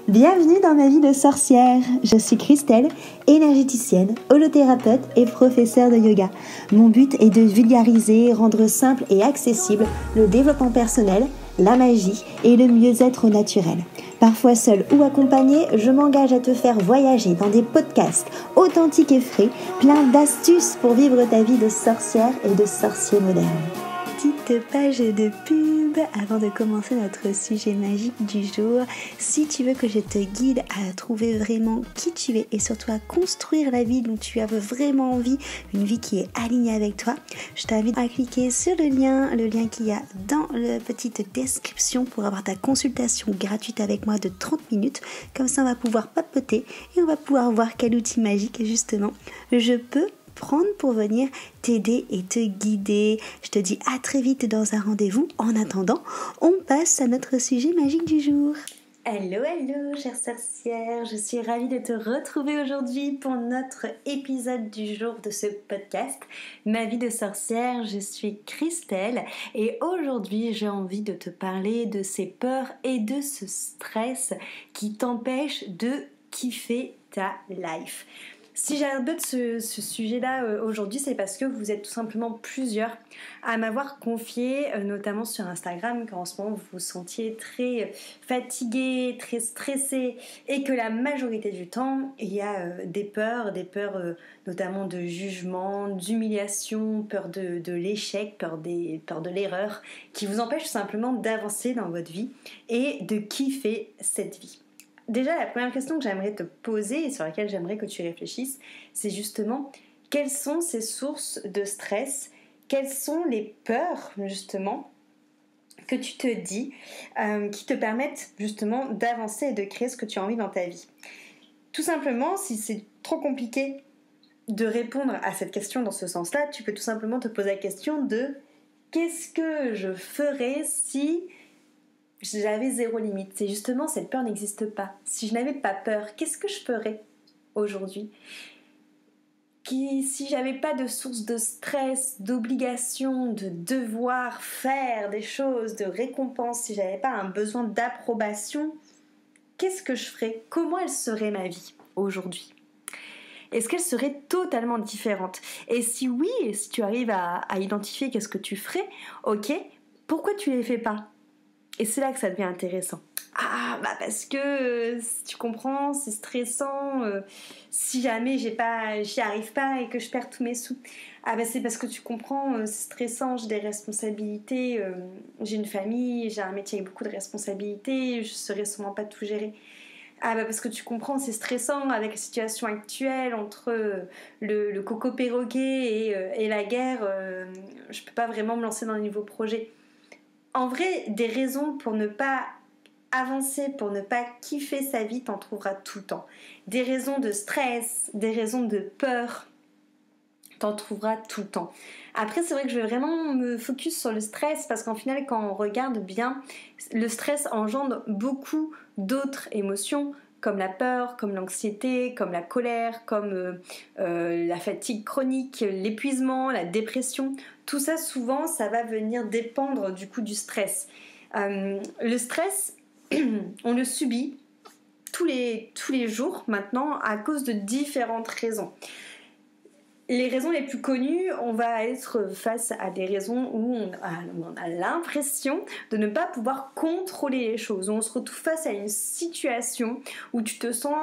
Bienvenue dans ma vie de sorcière. Je suis Christelle, énergéticienne, holothérapeute et professeure de yoga. Mon but est de vulgariser, rendre simple et accessible le développement personnel, la magie et le mieux-être naturel. Parfois seule ou accompagnée, je m'engage à te faire voyager dans des podcasts authentiques et frais, plein d'astuces pour vivre ta vie de sorcière et de sorcier moderne. Petite page de pub avant de commencer notre sujet magique du jour. Si tu veux que je te guide à trouver vraiment qui tu es et surtout à construire la vie dont tu as vraiment envie, une vie qui est alignée avec toi, je t'invite à cliquer sur le lien qu'il y a dans la petite description pour avoir ta consultation gratuite avec moi de 30 minutes. Comme ça, on va pouvoir papoter et on va pouvoir voir quel outil magique justement je peux prendre pour venir t'aider et te guider. Je te dis à très vite dans un rendez-vous. En attendant, on passe à notre sujet magique du jour. Hello, chère sorcière, je suis ravie de te retrouver aujourd'hui pour notre épisode du jour de ce podcast, Ma vie de sorcière. Je suis Christelle et aujourd'hui j'ai envie de te parler de ces peurs et de ce stress qui t'empêchent de kiffer ta life. Si j'aborde ce sujet-là aujourd'hui, c'est parce que vous êtes tout simplement plusieurs à m'avoir confié, notamment sur Instagram, qu'en ce moment vous vous sentiez très fatigué, très stressé et que la majorité du temps, il y a des peurs notamment de jugement, d'humiliation, peur de l'échec, peur de l'erreur, qui vous empêchent tout simplement d'avancer dans votre vie et de kiffer cette vie. Déjà, la première question que j'aimerais te poser et sur laquelle j'aimerais que tu réfléchisses, c'est justement quelles sont ces sources de stress, quelles sont les peurs justement que tu te dis qui te permettent justement d'avancer et de créer ce que tu as envie dans ta vie. Tout simplement, si c'est trop compliqué de répondre à cette question dans ce sens-là, tu peux tout simplement te poser la question de qu'est-ce que je ferais si j'avais zéro limite. C'est justement, cette peur n'existe pas. Si je n'avais pas peur, qu'est-ce que je ferais aujourd'hui ? Si j'avais pas de source de stress, d'obligation, de devoir faire des choses, de récompense, si j'avais pas un besoin d'approbation, qu'est-ce que je ferais ? Comment elle serait ma vie aujourd'hui ? Est-ce qu'elle serait totalement différente ? Et si oui, et si tu arrives à identifier qu'est-ce que tu ferais, ok, pourquoi tu les fais pas ? Et c'est là que ça devient intéressant. Parce que tu comprends, c'est stressant. Si jamais j'y arrive pas et que je perds tous mes sous, c'est parce que tu comprends, c'est stressant. J'ai des responsabilités, j'ai une famille, j'ai un métier avec beaucoup de responsabilités. Je saurais sûrement pas tout gérer. Parce que tu comprends, c'est stressant avec la situation actuelle entre le coco perroquet et la guerre. Je peux pas vraiment me lancer dans un nouveau projet. En vrai, des raisons pour ne pas avancer, pour ne pas kiffer sa vie, t'en trouveras tout le temps. Des raisons de stress, des raisons de peur, t'en trouveras tout le temps. Après, c'est vrai que je vais vraiment me focus sur le stress parce qu'en final, quand on regarde bien, le stress engendre beaucoup d'autres émotions comme la peur, comme l'anxiété, comme la colère, comme la fatigue chronique, l'épuisement, la dépression. Tout ça, souvent, ça va venir dépendre du coup du stress. Le stress, on le subit tous les jours maintenant à cause de différentes raisons. Les raisons les plus connues, on va être face à des raisons où on a l'impression de ne pas pouvoir contrôler les choses. On se retrouve face à une situation où tu te sens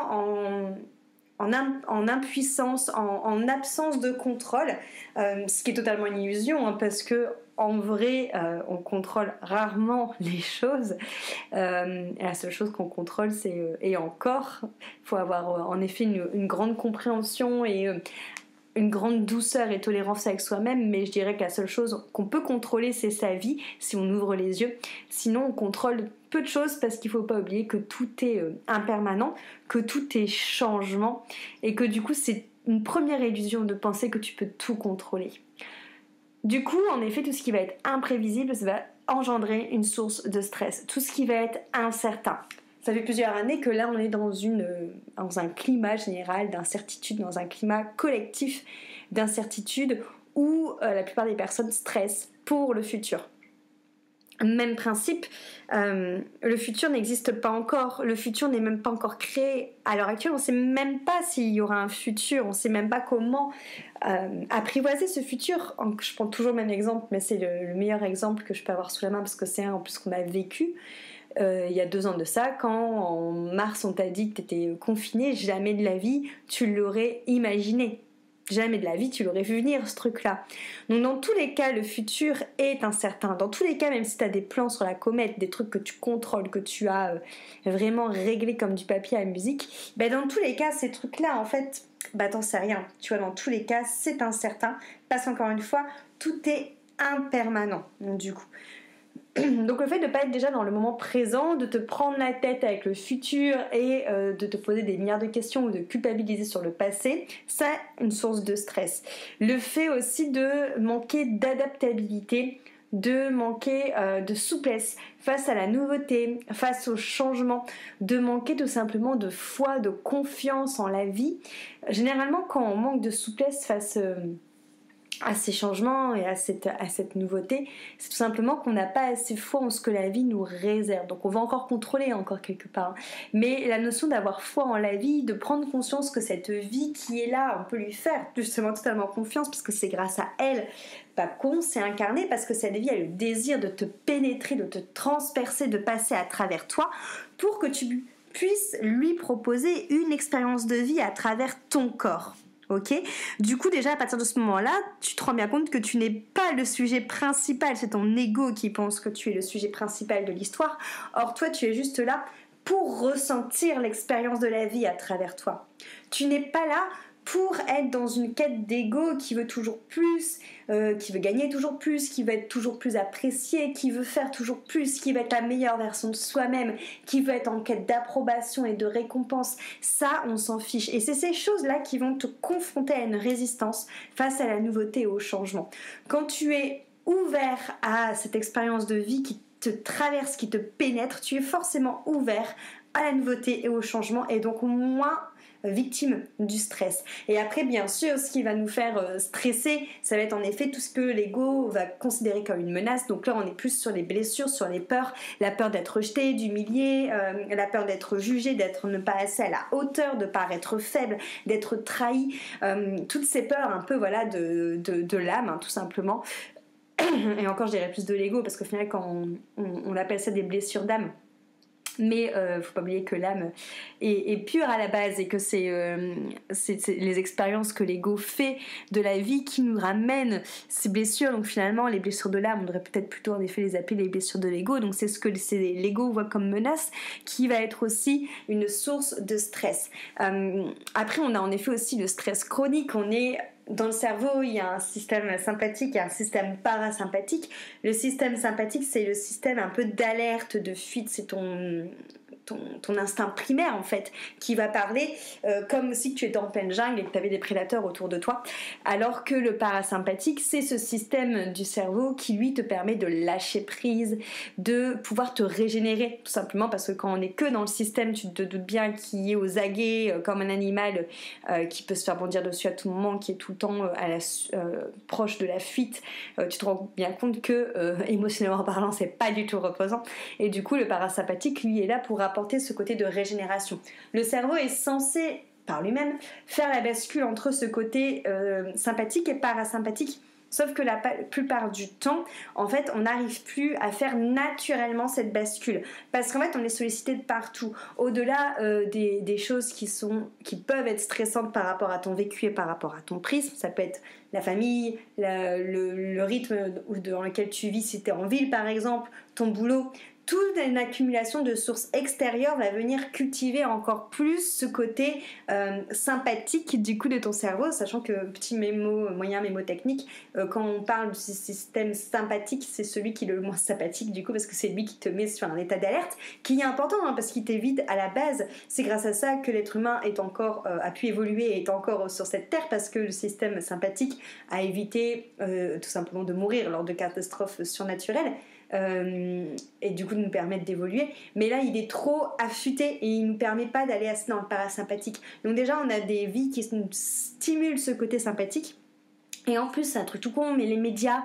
en impuissance, en absence de contrôle, ce qui est totalement une illusion, parce que en vrai, on contrôle rarement les choses. La seule chose qu'on contrôle, et encore, il faut avoir en effet une grande compréhension et une grande douceur et tolérance avec soi-même, mais je dirais que la seule chose qu'on peut contrôler, c'est sa vie, si on ouvre les yeux. Sinon, on contrôle peu de choses parce qu'il ne faut pas oublier que tout est impermanent, que tout est changement, et que du coup, c'est une première illusion de penser que tu peux tout contrôler. Du coup, en effet, tout ce qui va être imprévisible, ça va engendrer une source de stress. Tout ce qui va être incertain. Ça fait plusieurs années que là, on est dans un climat général d'incertitude, dans un climat collectif d'incertitude où la plupart des personnes stressent pour le futur. Même principe, le futur n'existe pas encore, le futur n'est même pas encore créé. À l'heure actuelle, on ne sait même pas s'il y aura un futur, on ne sait même pas comment apprivoiser ce futur. Je prends toujours le même exemple, mais c'est le meilleur exemple que je peux avoir sous la main parce que c'est un en plus qu'on a vécu. Il y a 2 ans de ça, quand en mars on t'a dit que tu étais confiné, jamais de la vie tu l'aurais imaginé. Jamais de la vie tu l'aurais vu venir ce truc-là. Donc dans tous les cas, le futur est incertain. Dans tous les cas, même si tu as des plans sur la comète, des trucs que tu contrôles, que tu as vraiment réglés comme du papier à musique, dans tous les cas, ces trucs-là, en fait, t'en sais rien. Tu vois, dans tous les cas, c'est incertain. Parce qu'encore une fois, tout est impermanent, du coup. Donc le fait de ne pas être déjà dans le moment présent, de te prendre la tête avec le futur et de te poser des milliards de questions ou de culpabiliser sur le passé, c'est une source de stress. Le fait aussi de manquer d'adaptabilité, de manquer de souplesse face à la nouveauté, face au changement, de manquer tout simplement de foi, de confiance en la vie. Généralement quand on manque de souplesse face à ces changements et à cette nouveauté, c'est tout simplement qu'on n'a pas assez foi en ce que la vie nous réserve. Donc on va encore contrôler encore quelque part. Mais la notion d'avoir foi en la vie, de prendre conscience que cette vie qui est là, on peut lui faire justement totalement confiance parce que c'est grâce à elle, pas qu'on s'est incarné, parce que cette vie a le désir de te pénétrer, de te transpercer, de passer à travers toi pour que tu puisses lui proposer une expérience de vie à travers ton corps. Ok, du coup déjà à partir de ce moment-là, tu te rends bien compte que tu n'es pas le sujet principal, c'est ton ego qui pense que tu es le sujet principal de l'histoire. Or toi, tu es juste là pour ressentir l'expérience de la vie à travers toi. Tu n'es pas là pour être dans une quête d'ego qui veut toujours plus, qui veut gagner toujours plus, qui veut être toujours plus apprécié, qui veut faire toujours plus, qui veut être la meilleure version de soi-même, qui veut être en quête d'approbation et de récompense. Ça, on s'en fiche. Et c'est ces choses-là qui vont te confronter à une résistance face à la nouveauté et au changement. Quand tu es ouvert à cette expérience de vie qui te traverse, qui te pénètre, tu es forcément ouvert à la nouveauté et au changement et donc moins victime du stress. Et après, bien sûr, ce qui va nous faire stresser, ça va être en effet tout ce que l'ego va considérer comme une menace. Donc là, on est plus sur les blessures, sur les peurs, la peur d'être rejeté, d'humilié, la peur d'être jugé, d'être ne pas assez à la hauteur, de paraître faible, d'être trahi, toutes ces peurs un peu voilà de l'âme, hein, tout simplement. Et encore, je dirais plus de l'ego, parce qu'au final, quand on appelle ça des blessures d'âme, mais faut pas oublier que l'âme est pure à la base et que c'est les expériences que l'ego fait de la vie qui nous ramènent ces blessures. Donc finalement les blessures de l'âme, on devrait peut-être plutôt en effet les appeler les blessures de l'ego. Donc c'est ce que l'ego voit comme menace qui va être aussi une source de stress. Après on a en effet aussi le stress chronique. On est dans le cerveau, il y a un système sympathique et un système parasympathique. Le système sympathique, c'est le système un peu d'alerte, de fuite, c'est ton instinct primaire en fait qui va parler comme si tu étais en pleine jungle et que tu avais des prédateurs autour de toi, alors que le parasympathique c'est ce système du cerveau qui lui te permet de lâcher prise, de pouvoir te régénérer tout simplement parce que quand on n'est que dans le système, tu te doutes bien qu'il est aux aguets comme un animal qui peut se faire bondir dessus à tout moment, qui est tout le temps proche de la fuite, tu te rends bien compte que émotionnellement parlant c'est pas du tout reposant et du coup le parasympathique lui est là pour apporter ce côté de régénération. Le cerveau est censé, par lui-même, faire la bascule entre ce côté sympathique et parasympathique. Sauf que la plupart du temps, en fait, on n'arrive plus à faire naturellement cette bascule. Parce qu'en fait, on est sollicité de partout. Au-delà des choses qui peuvent être stressantes par rapport à ton vécu et par rapport à ton prisme, ça peut être la famille, le rythme dans lequel tu vis si tu es en ville par exemple, ton boulot. Toute une accumulation de sources extérieures va venir cultiver encore plus ce côté sympathique du coup de ton cerveau, sachant que petit moyen mémotechnique, quand on parle du système sympathique, c'est celui qui est le moins sympathique du coup parce que c'est lui qui te met sur un état d'alerte, qui est important hein, parce qu'il t'évite à la base. C'est grâce à ça que l'être humain a pu évoluer et est encore sur cette terre parce que le système sympathique a évité tout simplement de mourir lors de catastrophes surnaturelles. Et du coup de nous permettre d'évoluer, mais là il est trop affûté et il nous permet pas d'aller assez dans le parasympathique. Donc déjà on a des vies qui nous stimulent ce côté sympathique Et en plus, c'est un truc tout con, mais les médias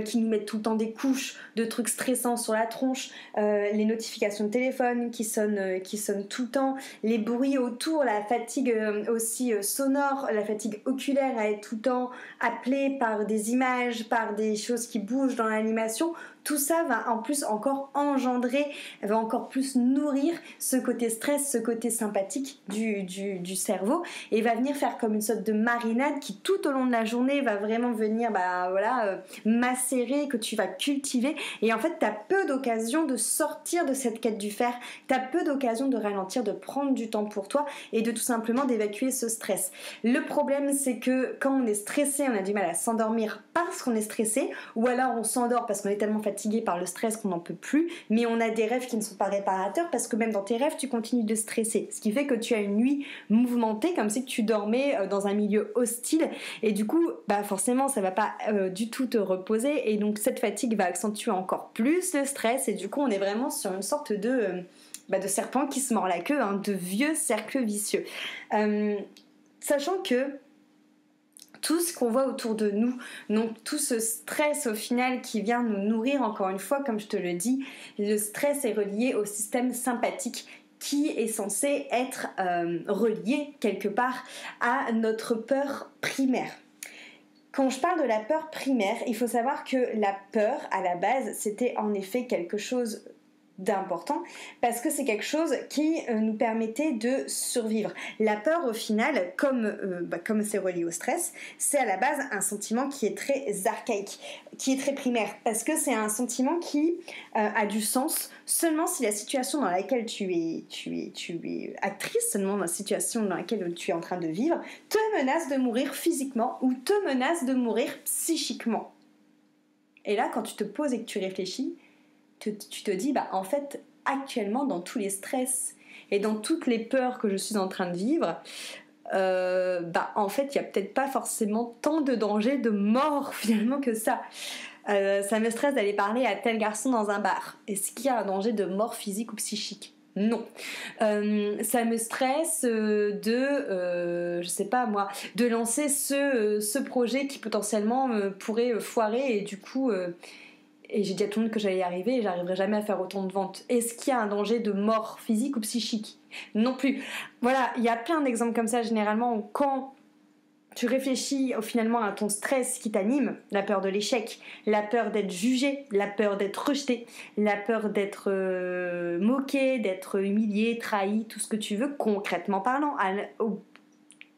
qui nous mettent tout le temps des couches de trucs stressants sur la tronche, les notifications de téléphone qui sonnent tout le temps, les bruits autour, la fatigue aussi sonore, la fatigue oculaire à être tout le temps appelée par des images, par des choses qui bougent dans l'animation. Tout ça va en plus encore engendrer, va encore plus nourrir ce côté stress, ce côté sympathique du cerveau, et va venir faire comme une sorte de marinade qui tout au long de la journée va vraiment venir macérer, que tu vas cultiver, et en fait tu as peu d'occasion de sortir de cette quête du faire, tu as peu d'occasion de ralentir, de prendre du temps pour toi et de tout simplement d'évacuer ce stress. Le problème, c'est que quand on est stressé, on a du mal à s'endormir parce qu'on est stressé, ou alors on s'endort parce qu'on est tellement fatigué par le stress qu'on n'en peut plus, mais on a des rêves qui ne sont pas réparateurs parce que même dans tes rêves tu continues de stresser, ce qui fait que tu as une nuit mouvementée comme si tu dormais dans un milieu hostile, et du coup forcément ça va pas du tout te reposer, et donc cette fatigue va accentuer encore plus le stress, et du coup on est vraiment sur une sorte de serpent qui se mord la queue, de vieux cercle vicieux. Sachant que tout ce qu'on voit autour de nous, donc tout ce stress au final qui vient nous nourrir, encore une fois, comme je te le dis, le stress est relié au système sympathique qui est censé être relié quelque part à notre peur primaire. Quand je parle de la peur primaire, il faut savoir que la peur, à la base, c'était en effet quelque chose d'important, parce que c'est quelque chose qui nous permettait de survivre. La peur, au final, comme c'est relié au stress, c'est à la base un sentiment qui est très archaïque, qui est très primaire, parce que c'est un sentiment qui a du sens seulement si la situation dans laquelle tu es actrice, seulement la situation dans laquelle tu es en train de vivre, te menace de mourir physiquement ou te menace de mourir psychiquement. Et là, quand tu te poses et que tu réfléchis, tu te dis, en fait, actuellement, dans tous les stress et dans toutes les peurs que je suis en train de vivre, en fait, il n'y a peut-être pas forcément tant de danger de mort, finalement, que ça. Ça me stresse d'aller parler à tel garçon dans un bar. Est-ce qu'il y a un danger de mort physique ou psychique ? Non. Ça me stresse je sais pas moi, de lancer ce projet qui potentiellement pourrait foirer, et du coup... Et j'ai dit à tout le monde que j'allais y arriver et j'arriverai jamais à faire autant de ventes. Est-ce qu'il y a un danger de mort physique ou psychique ? Non plus. Voilà, il y a plein d'exemples comme ça généralement où quand tu réfléchis finalement à ton stress qui t'anime, la peur de l'échec, la peur d'être jugé, la peur d'être rejeté, la peur d'être moqué, d'être humilié, trahi, tout ce que tu veux, concrètement parlant,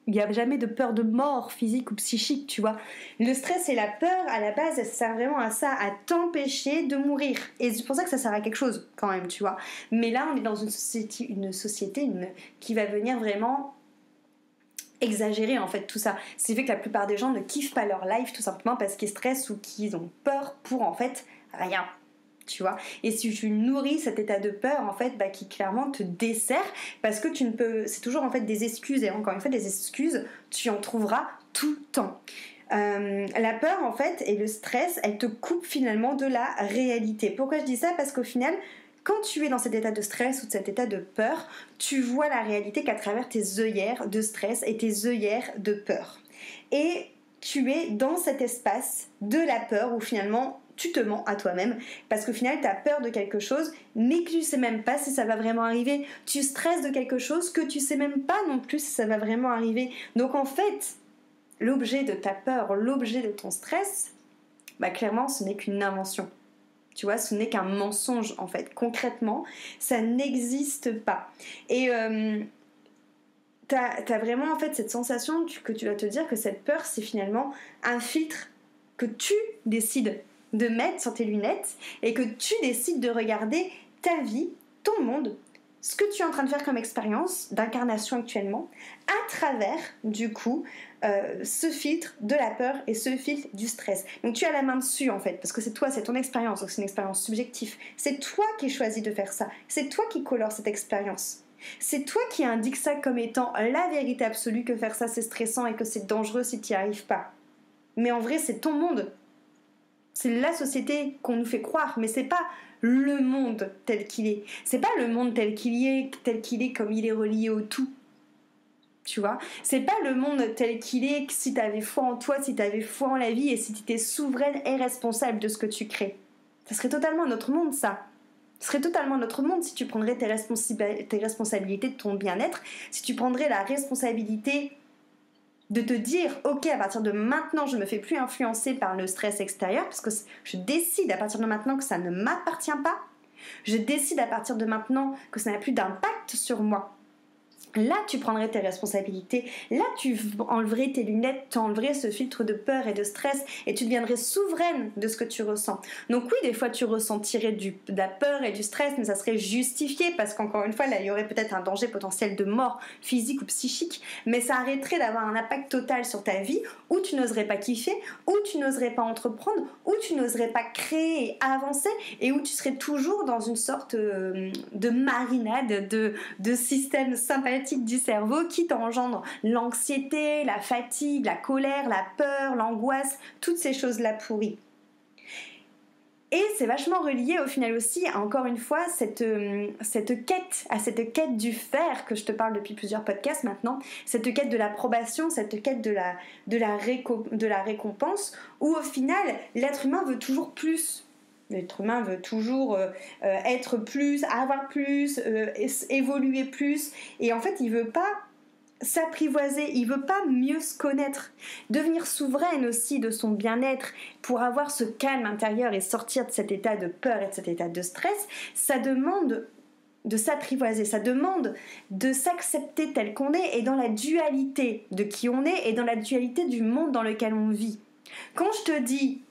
il n'y a jamais de peur de mort physique ou psychique, tu vois. Le stress et la peur, à la base, ça sert vraiment à ça, à t'empêcher de mourir. Et c'est pour ça que ça sert à quelque chose, quand même, tu vois. Mais là, on est dans une société qui va venir vraiment exagérer, en fait, tout ça. Ce qui fait que la plupart des gens ne kiffent pas leur life, tout simplement parce qu'ils stressent ou qu'ils ont peur pour, en fait, rien. Tu vois, et si tu nourris cet état de peur en fait qui clairement te dessert, parce que tu ne peux, c'est toujours en fait des excuses, et encore une fois des excuses tu en trouveras tout le temps. La peur en fait et le stress, elle te coupe finalement de la réalité. Pourquoi je dis ça ? Parce qu'au final, quand tu es dans cet état de stress ou de cet état de peur, tu vois la réalité qu'à travers tes œillères de stress et tes œillères de peur, et tu es dans cet espace de la peur où finalement tu te mens à toi-même, parce qu'au final tu as peur de quelque chose mais que tu sais même pas si ça va vraiment arriver. Tu stresses de quelque chose que tu sais même pas non plus si ça va vraiment arriver. Donc en fait, l'objet de ta peur, l'objet de ton stress, clairement ce n'est qu'une invention. Tu vois, ce n'est qu'un mensonge en fait. Concrètement, ça n'existe pas. Et t'as vraiment en fait cette sensation que tu vas te dire que cette peur, c'est finalement un filtre que tu décides de mettre sur tes lunettes, et que tu décides de regarder ta vie, ton monde, ce que tu es en train de faire comme expérience d'incarnation actuellement, à travers du coup ce filtre de la peur et ce filtre du stress. Donc tu as la main dessus en fait, parce que c'est toi, c'est ton expérience, donc c'est une expérience subjective. C'est toi qui choisis de faire ça, c'est toi qui colore cette expérience. C'est toi qui indique ça comme étant la vérité absolue, que faire ça c'est stressant et que c'est dangereux si tu n'y arrives pas. Mais en vrai c'est ton monde. C'est la société qu'on nous fait croire, mais c'est pas le monde tel qu'il est. C'est pas le monde tel qu'il est comme il est relié au tout. Tu vois, c'est pas le monde tel qu'il est si t'avais foi en toi, si t'avais foi en la vie et si t'étais souveraine et responsable de ce que tu crées. Ça serait totalement notre monde, ça. Ce serait totalement notre monde si tu prendrais tes responsabilités de ton bien-être, si tu prendrais la responsabilité de te dire, ok, à partir de maintenant, je me fais plus influencer par le stress extérieur, parce que je décide à partir de maintenant que ça ne m'appartient pas. Je décide à partir de maintenant que ça n'a plus d'impact sur moi. Là, tu prendrais tes responsabilités. Là, tu enleverais tes lunettes, tu enleverais ce filtre de peur et de stress et tu deviendrais souveraine de ce que tu ressens. Donc oui, des fois, tu ressentirais de la peur et du stress, mais ça serait justifié parce qu'encore une fois, là, il y aurait peut-être un danger potentiel de mort physique ou psychique, mais ça arrêterait d'avoir un impact total sur ta vie où tu n'oserais pas kiffer, où tu n'oserais pas entreprendre, où tu n'oserais pas créer et avancer et où tu serais toujours dans une sorte de marinade, de système sympathique du cerveau qui t'engendre l'anxiété, la fatigue, la colère, la peur, l'angoisse, toutes ces choses-là pourries. Et c'est vachement relié au final aussi, encore une fois, cette quête du faire que je te parle depuis plusieurs podcasts maintenant, cette quête de l'approbation, cette quête de la récompense, où au final, l'être humain veut toujours plus. L'être humain veut toujours être plus, avoir plus, évoluer plus. Et en fait, il veut pas s'apprivoiser, il veut pas mieux se connaître. Devenir souveraine aussi de son bien-être pour avoir ce calme intérieur et sortir de cet état de peur et de cet état de stress, ça demande de s'apprivoiser, ça demande de s'accepter tel qu'on est et dans la dualité de qui on est et dans la dualité du monde dans lequel on vit. Quand je te dis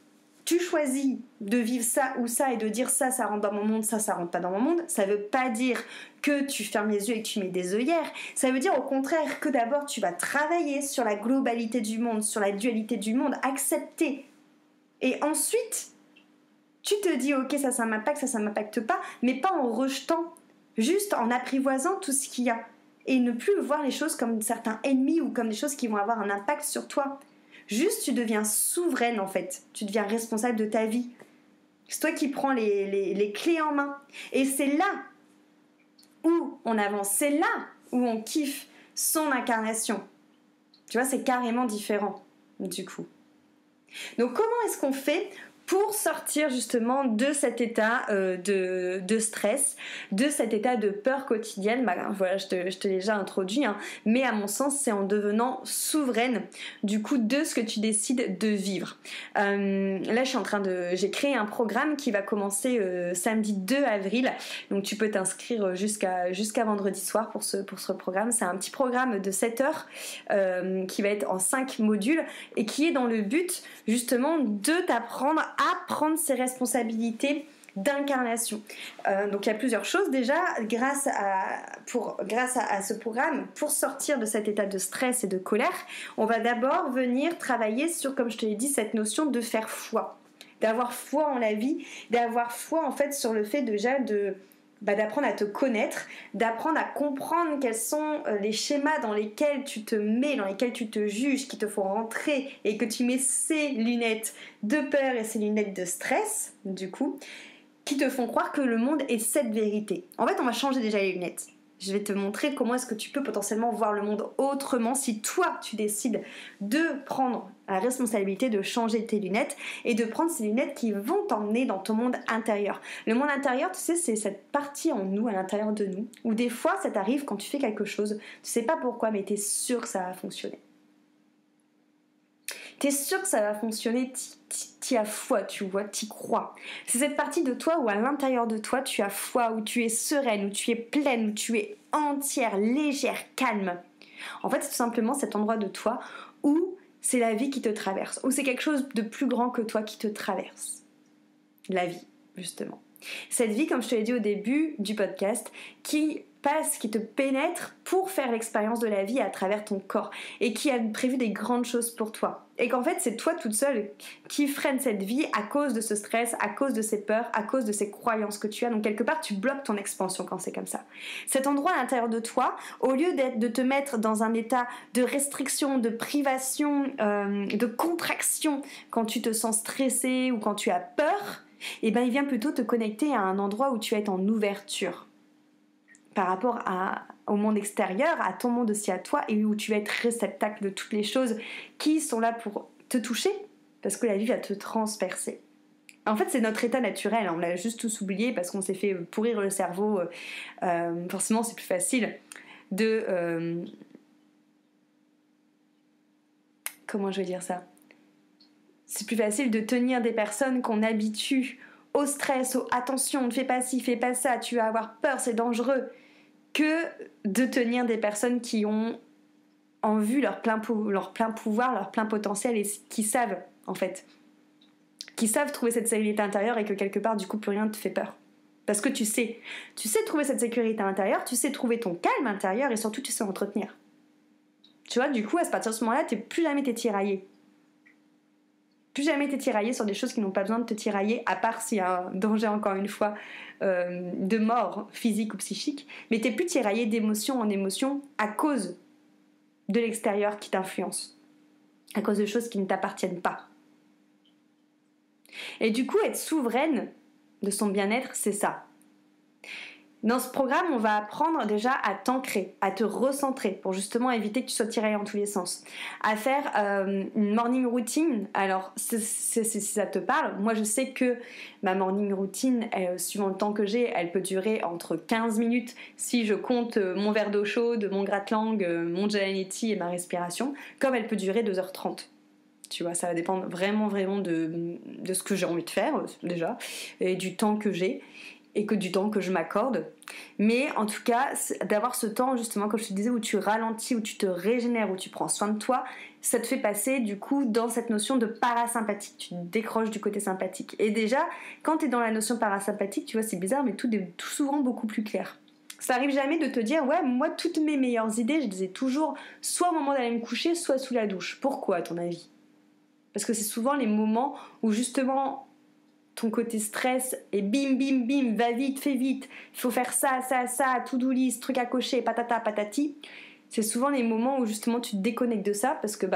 tu choisis de vivre ça ou ça et de dire ça rentre dans mon monde, ça rentre pas dans mon monde, ça veut pas dire que tu fermes les yeux et que tu mets des œillères, ça veut dire au contraire que d'abord tu vas travailler sur la globalité du monde, sur la dualité du monde, accepter. Et ensuite, tu te dis ok ça m'impacte pas, mais pas en rejetant, juste en apprivoisant tout ce qu'il y a. Et ne plus voir les choses comme certains ennemis ou comme des choses qui vont avoir un impact sur toi. Juste, tu deviens souveraine en fait. Tu deviens responsable de ta vie. C'est toi qui prends les clés en main. Et c'est là où on avance. C'est là où on kiffe son incarnation. Tu vois, c'est carrément différent du coup. Donc comment est-ce qu'on fait pour sortir justement de cet état de stress, de cet état de peur quotidienne? Voilà, je te l'ai déjà introduit, hein, mais à mon sens, c'est en devenant souveraine du coup de ce que tu décides de vivre. Là, j'ai créé un programme qui va commencer samedi 2 avril, donc tu peux t'inscrire jusqu'à vendredi soir pour ce programme. C'est un petit programme de 7 heures qui va être en 5 modules et qui est dans le but justement de t'apprendre à prendre ses responsabilités d'incarnation. Donc il y a plusieurs choses déjà grâce à ce programme. Pour sortir de cet état de stress et de colère, on va d'abord venir travailler sur, comme je te l'ai dit, cette notion de faire foi, d'avoir foi en la vie, d'avoir foi en fait sur le fait déjà d'apprendre à te connaître, d'apprendre à comprendre quels sont les schémas dans lesquels tu te mets, dans lesquels tu te juges, qui te font rentrer et que tu mets ces lunettes de peur et ces lunettes de stress, du coup, qui te font croire que le monde est cette vérité. En fait, on va changer déjà les lunettes. Je vais te montrer comment est-ce que tu peux potentiellement voir le monde autrement si toi, tu décides de prendre la responsabilité de changer tes lunettes et de prendre ces lunettes qui vont t'emmener dans ton monde intérieur. Le monde intérieur, tu sais, c'est cette partie en nous, à l'intérieur de nous, où des fois, ça t'arrive quand tu fais quelque chose, tu sais pas pourquoi, mais t'es sûr que ça va fonctionner. T'es sûr que ça va fonctionner, t'y as foi, tu vois, t'y crois. C'est cette partie de toi où à l'intérieur de toi, tu as foi, où tu es sereine, où tu es pleine, où tu es entière, légère, calme. En fait, c'est tout simplement cet endroit de toi où c'est la vie qui te traverse, où c'est quelque chose de plus grand que toi qui te traverse. La vie, justement. Cette vie, comme je te l'ai dit au début du podcast, qui te pénètre pour faire l'expérience de la vie à travers ton corps et qui a prévu des grandes choses pour toi. Et qu'en fait, c'est toi toute seule qui freine cette vie à cause de ce stress, à cause de ces peurs, à cause de ces croyances que tu as. Donc quelque part, tu bloques ton expansion quand c'est comme ça. Cet endroit à l'intérieur de toi, au lieu de te mettre dans un état de restriction, de privation, de contraction quand tu te sens stressé ou quand tu as peur, eh ben, il vient plutôt te connecter à un endroit où tu es en ouverture. par rapport au monde extérieur, à ton monde aussi à toi, et où tu vas être réceptacle de toutes les choses qui sont là pour te toucher, parce que la vie va te transpercer. En fait, c'est notre état naturel, on l'a juste tous oublié parce qu'on s'est fait pourrir le cerveau. Forcément, c'est plus facile de... comment je vais dire ça? C'est plus facile de tenir des personnes qu'on habitue au stress, au attention, ne fais pas ci, fais pas ça, tu vas avoir peur, c'est dangereux, que de tenir des personnes qui ont en vue leur plein pouvoir, leur plein potentiel et qui savent, en fait, qui savent trouver cette sécurité intérieure et que quelque part, du coup, plus rien ne te fait peur. Parce que tu sais trouver cette sécurité intérieure, tu sais trouver ton calme intérieur et surtout, tu sais entretenir. Tu vois, du coup, à partir de ce moment-là, plus jamais t'es tiraillé. Plus jamais t'es tiraillé sur des choses qui n'ont pas besoin de te tirailler, à part s'il y a un danger, encore une fois, de mort physique ou psychique, mais t'es plus tiraillé d'émotion en émotion à cause de l'extérieur qui t'influence, à cause de choses qui ne t'appartiennent pas. Et du coup, être souveraine de son bien-être, c'est ça. Dans ce programme, on va apprendre déjà à t'ancrer, à te recentrer pour justement éviter que tu sois tiraillé en tous les sens. À faire une morning routine. Alors, si ça te parle, moi je sais que ma morning routine, suivant le temps que j'ai, elle peut durer entre 15 minutes si je compte mon verre d'eau chaude, mon gratte-langue, mon Gelanetti et ma respiration, comme elle peut durer 2h30. Tu vois, ça va dépendre vraiment de ce que j'ai envie de faire déjà, et du temps que j'ai. Et que du temps que je m'accorde. Mais en tout cas, d'avoir ce temps justement, comme je te disais, où tu ralentis, où tu te régénères, où tu prends soin de toi, ça te fait passer du coup dans cette notion de parasympathique. Tu te décroches du côté sympathique. Et déjà, quand tu es dans la notion parasympathique, tu vois, c'est bizarre, mais tout est tout souvent beaucoup plus clair. Ça arrive jamais de te dire, ouais, moi, toutes mes meilleures idées, je les ai toujours soit au moment d'aller me coucher, soit sous la douche. Pourquoi, à ton avis? Parce que c'est souvent les moments où justement ton côté stress et bim bim bim, va vite, fais vite, il faut faire ça, to-do list, truc à cocher, patata patati. C'est souvent les moments où justement tu te déconnectes de ça parce que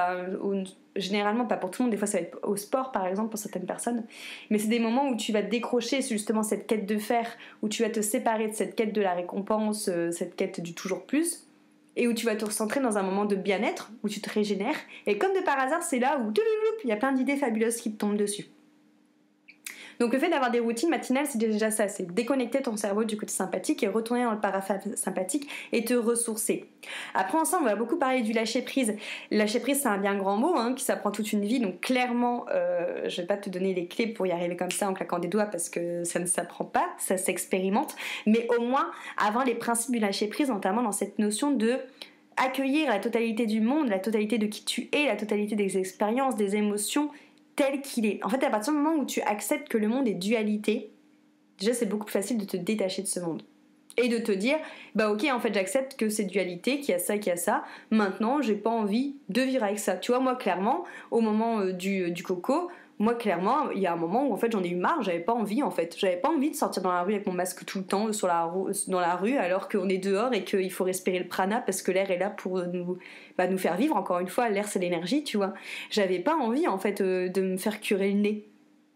généralement, pas pour tout le monde, des fois ça va être au sport par exemple pour certaines personnes, mais c'est des moments où tu vas te décrocher sur justement cette quête de faire, où tu vas te séparer de cette quête de la récompense, cette quête du toujours plus, et où tu vas te recentrer dans un moment de bien-être, où tu te régénères, et comme de par hasard c'est là où il y a plein d'idées fabuleuses qui te tombent dessus. Donc le fait d'avoir des routines matinales, c'est déjà ça, c'est déconnecter ton cerveau du côté sympathique et retourner dans le parasympathique et te ressourcer. Après ensemble, on va beaucoup parler du lâcher prise. Lâcher prise, c'est un bien grand mot qui s'apprend toute une vie, donc clairement, je vais pas te donner les clés pour y arriver comme ça en claquant des doigts parce que ça ne s'apprend pas, ça s'expérimente, mais au moins avoir les principes du lâcher prise, notamment dans cette notion de accueillir la totalité du monde, la totalité de qui tu es, la totalité des expériences, des émotions, tel qu'il est. En fait, à partir du moment où tu acceptes que le monde est dualité, déjà c'est beaucoup plus facile de te détacher de ce monde. Et de te dire, ok, en fait j'accepte que c'est dualité, qu'il y a ça, maintenant j'ai pas envie de vivre avec ça. Tu vois, moi clairement, au moment du coco, moi clairement, il y a un moment où en fait j'en ai eu marre, j'avais pas envie de sortir dans la rue avec mon masque tout le temps dans la rue alors qu'on est dehors et qu'il faut respirer le prana parce que l'air est là pour nous faire vivre. Encore une fois, l'air c'est l'énergie, tu vois. J'avais pas envie en fait de me faire curer le nez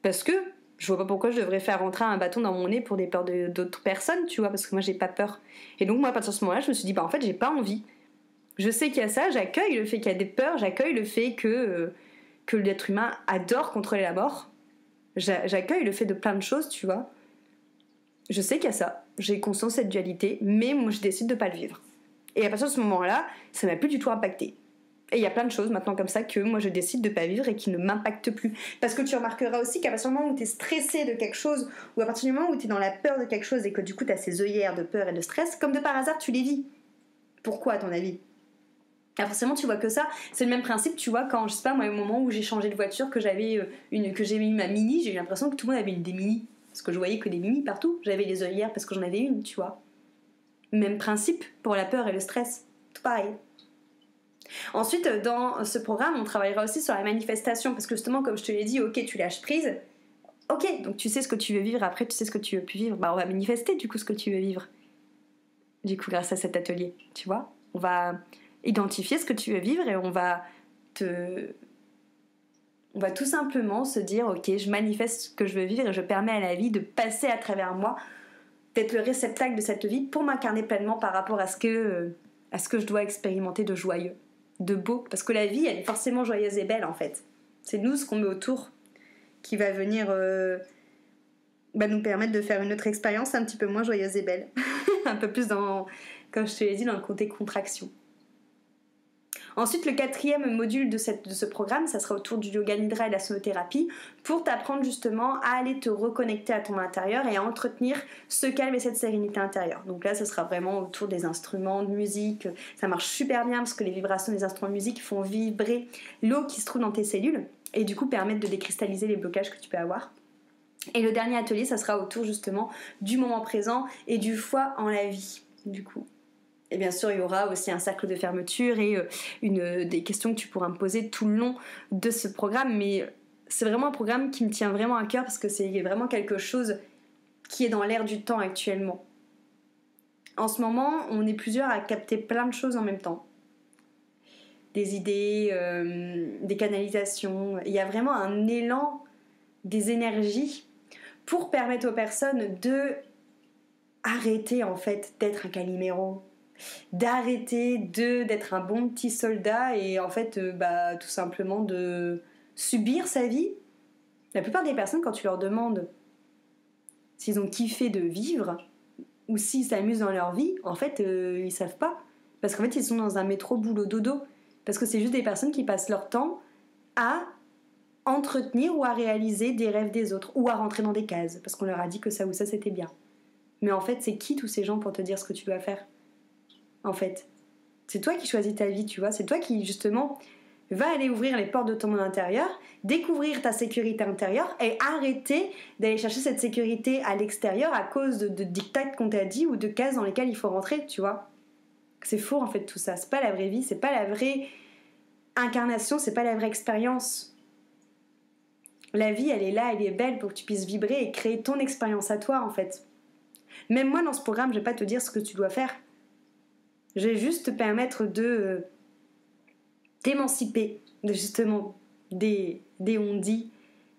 parce que je vois pas pourquoi je devrais faire rentrer un bâton dans mon nez pour des peurs d'autres personnes, tu vois, parce que moi j'ai pas peur. Et donc moi à partir de ce moment-là, je me suis dit en fait j'ai pas envie. Je sais qu'il y a ça, j'accueille le fait qu'il y a des peurs, j'accueille le fait que l'être humain adore contrôler la mort. J'accueille le fait de plein de choses, tu vois. Je sais qu'il y a ça, j'ai conscience de cette dualité, mais moi je décide de pas le vivre. Et à partir de ce moment-là, ça m'a plus du tout impacté. Et il y a plein de choses maintenant comme ça que moi je décide de pas vivre et qui ne m'impactent plus. Parce que tu remarqueras aussi qu'à partir du moment où tu es stressé de quelque chose, ou à partir du moment où tu es dans la peur de quelque chose et que du coup tu as ces œillères de peur et de stress, comme de par hasard tu les vis. Pourquoi à ton avis ? Alors forcément tu vois que ça, c'est le même principe, tu vois, quand je sais pas moi au moment où j'ai changé de voiture, que j'ai eu ma Mini, j'ai eu l'impression que tout le monde avait des Mini. Parce que je voyais que des Mini partout, j'avais les œillères parce que j'en avais une, tu vois. Même principe pour la peur et le stress, tout pareil. Ensuite, dans ce programme, on travaillera aussi sur la manifestation, parce que justement, comme je te l'ai dit, ok, tu lâches prise, ok, donc tu sais ce que tu veux vivre, après tu sais ce que tu veux plus vivre, on va manifester du coup ce que tu veux vivre. Du coup, grâce à cet atelier, tu vois, on va identifier ce que tu veux vivre et on va tout simplement se dire, ok, je manifeste ce que je veux vivre et je permets à la vie de passer à travers moi d'être le réceptacle de cette vie pour m'incarner pleinement par rapport à ce que je dois expérimenter de joyeux, de beau. Parce que la vie, elle est forcément joyeuse et belle en fait. C'est nous, ce qu'on met autour, qui va venir nous permettre de faire une autre expérience un petit peu moins joyeuse et belle. Un peu plus dans, comme je te l'ai dit, dans le côté contraction. Ensuite, le 4e module de ce programme, ça sera autour du yoga nidra et de la sonothérapie pour t'apprendre justement à aller te reconnecter à ton intérieur et à entretenir ce calme et cette sérénité intérieure. Donc là, ça sera vraiment autour des instruments de musique. Ça marche super bien parce que les vibrations des instruments de musique font vibrer l'eau qui se trouve dans tes cellules et du coup permettent de décristalliser les blocages que tu peux avoir. Et le dernier atelier, ça sera autour justement du moment présent et du foi en la vie, du coup. Et bien sûr, il y aura aussi un cercle de fermeture et des questions que tu pourras me poser tout le long de ce programme. Mais c'est vraiment un programme qui me tient vraiment à cœur parce que c'est vraiment quelque chose qui est dans l'air du temps actuellement. En ce moment, on est plusieurs à capter plein de choses en même temps. Des idées, des canalisations. Il y a vraiment un élan des énergies pour permettre aux personnes de arrêter en fait d'être un Calimero, d'arrêter d'être un bon petit soldat et en fait tout simplement de subir sa vie. La plupart des personnes, quand tu leur demandes s'ils ont kiffé de vivre ou s'ils s'amusent dans leur vie, en fait ils savent pas, parce qu'en fait ils sont dans un métro boulot dodo, parce que c'est juste des personnes qui passent leur temps à entretenir ou à réaliser des rêves des autres ou à rentrer dans des cases parce qu'on leur a dit que ça ou ça c'était bien. Mais en fait, c'est qui tous ces gens pour te dire ce que tu dois faire? En fait, c'est toi qui choisis ta vie, tu vois. C'est toi qui, justement, va aller ouvrir les portes de ton monde intérieur, découvrir ta sécurité intérieure et arrêter d'aller chercher cette sécurité à l'extérieur à cause de dictats qu'on t'a dit ou de cases dans lesquelles il faut rentrer, tu vois. C'est faux, en fait, tout ça. C'est pas la vraie vie, c'est pas la vraie incarnation, c'est pas la vraie expérience. La vie, elle est là, elle est belle pour que tu puisses vibrer et créer ton expérience à toi, en fait. Même moi, dans ce programme, je vais pas te dire ce que tu dois faire. Je vais juste te permettre de t'émanciper de justement des on-dit,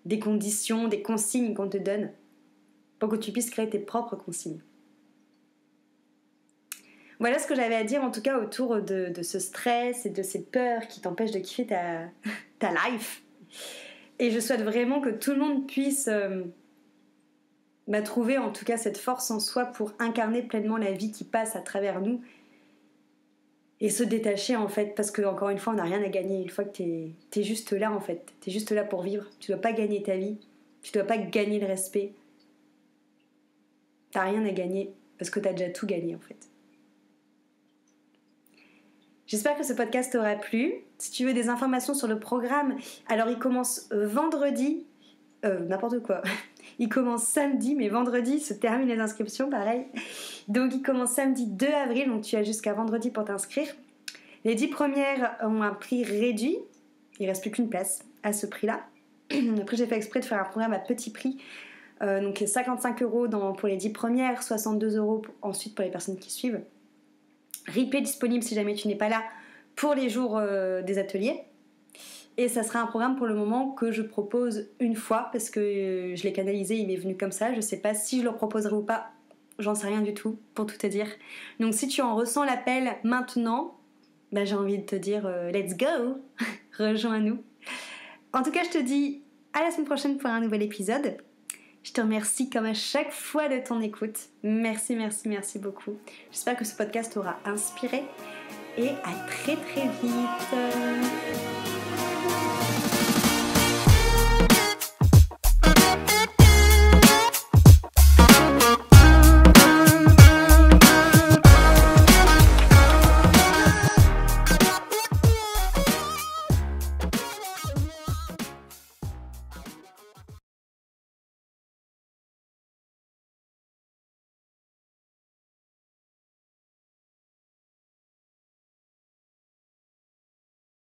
des conditions, des consignes qu'on te donne pour que tu puisses créer tes propres consignes. Voilà ce que j'avais à dire en tout cas autour de ce stress et de ces peurs qui t'empêchent de kiffer ta life. Et je souhaite vraiment que tout le monde puisse trouver en tout cas cette force en soi pour incarner pleinement la vie qui passe à travers nous et se détacher en fait, parce que encore une fois on n'a rien à gagner une fois que t'es juste là en fait, t'es juste là pour vivre, tu dois pas gagner ta vie, tu dois pas gagner le respect, t'as rien à gagner parce que t'as déjà tout gagné en fait. J'espère que ce podcast t'aura plu. Si tu veux des informations sur le programme, alors il commence vendredi, n'importe quoi. Il commence samedi, mais vendredi se terminent les inscriptions, pareil. Donc il commence samedi 2 avril, donc tu as jusqu'à vendredi pour t'inscrire. Les 10 premières ont un prix réduit, il ne reste plus qu'une place à ce prix-là. Après j'ai fait exprès de faire un programme à petit prix, donc 55 € pour les 10 premières, 62 € ensuite pour les personnes qui suivent. Replay disponible si jamais tu n'es pas là pour les jours des ateliers. Et ça sera un programme pour le moment que je propose une fois parce que je l'ai canalisé, il m'est venu comme ça. Je sais pas si je le proposerai ou pas, j'en sais rien du tout pour tout te dire. Donc si tu en ressens l'appel maintenant, j'ai envie de te dire let's go, rejoins-nous. En tout cas, je te dis à la semaine prochaine pour un nouvel épisode. Je te remercie comme à chaque fois de ton écoute. Merci, merci, merci beaucoup. J'espère que ce podcast t'aura inspiré et à très très vite.